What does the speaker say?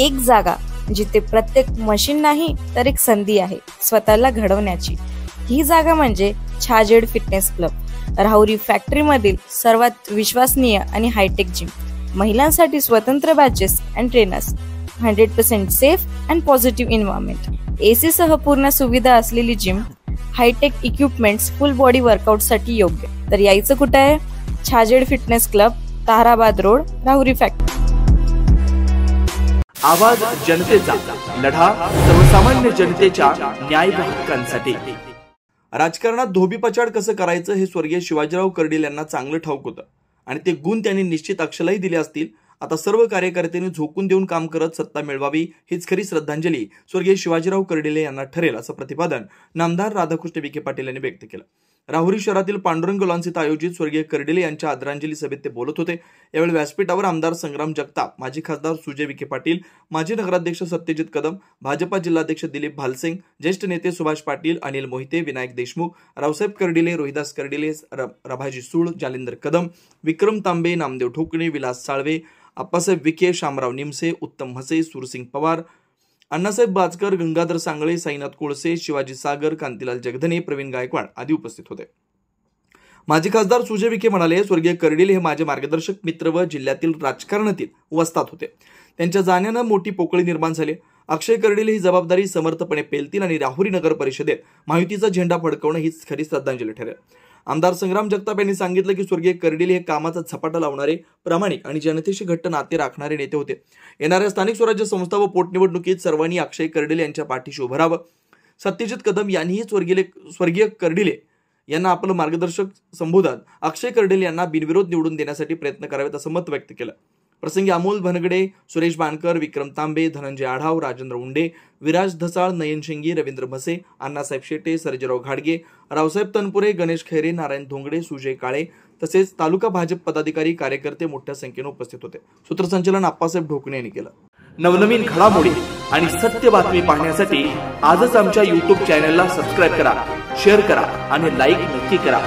एक जागा जिथे प्रत्येक मशीन नाही तर एक संधी आहे स्वतःला घडवण्याची। ही जागा म्हणजे Chhajed fitness club, Rahuri factory मधील सर्वात विश्वसनीय आणि हायटेक जिम। महिलांसाठी स्वतंत्र batches and trainers, 100% safe and positive environment, AC सह पूर्ण सुविधा असलेली जिम, hi tech equipments, full body workout साठी योग्य। तर यायचं कुठे आहे? Chhajed fitness club, Tarabad road, Rahuri factory. आवाज जनतेचा, लढा सर्वसामान्य जनतेच्या न्याय व हक्कांसाठी। राजकारणात धोबीपछाड कसं करायचं हे स्वर्गीय शिवाजीराव कर्डिले यांना चांगलं ठाऊक होतं आणि ते गुण त्यांनी निश्चित अक्षलाही दिले असतील। आता सर्व कार्यकर्त्यांनी झोकून देऊन काम करत सत्ता मिळवावी हीच खरी श्रद्धांजली स्वर्गीय शिवाजीराव कर्डिले यांना ठरेल, असं प्रतिपादन नामदार राधाकृष्ण विखे पाटील यांनी व्यक्त केलं। राहुरी शहरातील पांडुरंग लॉन्स इथं आयोजित स्वर्गीय कर्डिले यांच्या आदरांजली सभेत ते बोलत होते। यावेळी व्यासपीठावर आमदार संग्राम जगताप, माजी खासदार सुजय विखे पाटील, माजी नगराध्यक्ष सत्यजित कदम, भाजपा जिल्हाध्यक्ष दिलीप भालसिंग, ज्येष्ठ नेते सुभाष पाटील, अनिल मोहिते, विनायक देशमुख, रावसाहेब कर्डिले, रोहिदास कर्डिले, रभाजी सूळ, जालिंदर कदम, विक्रम तांबे, नामदेव ठोकणे, विलास साळवे, आप्पासाहेब विखे, शामराव निमसे, उत्तम हसे, सुरसिंग पवार, अण्णासाहेब बाजकर, गंगाधर सांगळे, साईनाथ कोळसे, शिवाजी सागर, कांतीलाल जगधने, प्रवीण गायकवाड आदी उपस्थित होते। माजी खासदार सुजय विखे म्हणाले, स्वर्गीय कर्डिले हे माझे मार्गदर्शक मित्र व जिल्ह्यातील राजकारणातील वस्ताद होते। त्यांच्या जाण्यानं मोठी पोकळी निर्माण झाली। अक्षय कर्डिले ही जबाबदारी समर्थपणे पेलतील आणि राहुरी नगर परिषदेत महायुतीचा झेंडा फडकवणं हीच खरी श्रद्धांजली ठरेल। आमदार संग्राम जगताप यांनी सांगितलं की स्वर्गीय कर्डिले हे कामाचा झपाटा लावणारे, प्रामाणिक आणि जनतेशी घट्ट नाते राखणारे नेते होते। येणाऱ्या स्थानिक स्वराज्य संस्था व पोटनिवडणुकीत सर्वांनी अक्षय कर्डिले यांच्या पाठीशी उभं राहावं। सत्यजित कदम यांनीही स्वर्गीय कर्डिले यांना आपलं मार्गदर्शक संबोधत अक्षय कर्डिले यांना बिनविरोध निवडून देण्यासाठी प्रयत्न करावेत असं मत व्यक्त केलं। प्रसंगी अमोल भनगडे, सुरेश बाणकर, विक्रम तांबे, धनंजय आढाव, राजेंद्र उंडे, विराज धसाळ, नयन शिंगी, रवींद्र म्हसे, अण्णासाहेब शेटे, सर्जेराव घाडगे, रावसाहेब तनपुरे, गणेश खैरे, नारायण धोंगडे, सुजय काळे तसेच तालुका भाजप पदाधिकारी, कार्यकर्ते मोठ्या संख्येने उपस्थित होते। सूत्रसंचालन आप्पासाहेब ढोकणे यांनी केलं। नवनवीन घडामोडी आणि सत्य बातमी पाहण्यासाठी आजच आमच्या YouTube चॅनलला सबस्क्राइब करा, शेअर करा आणि लाईक नक्की करा।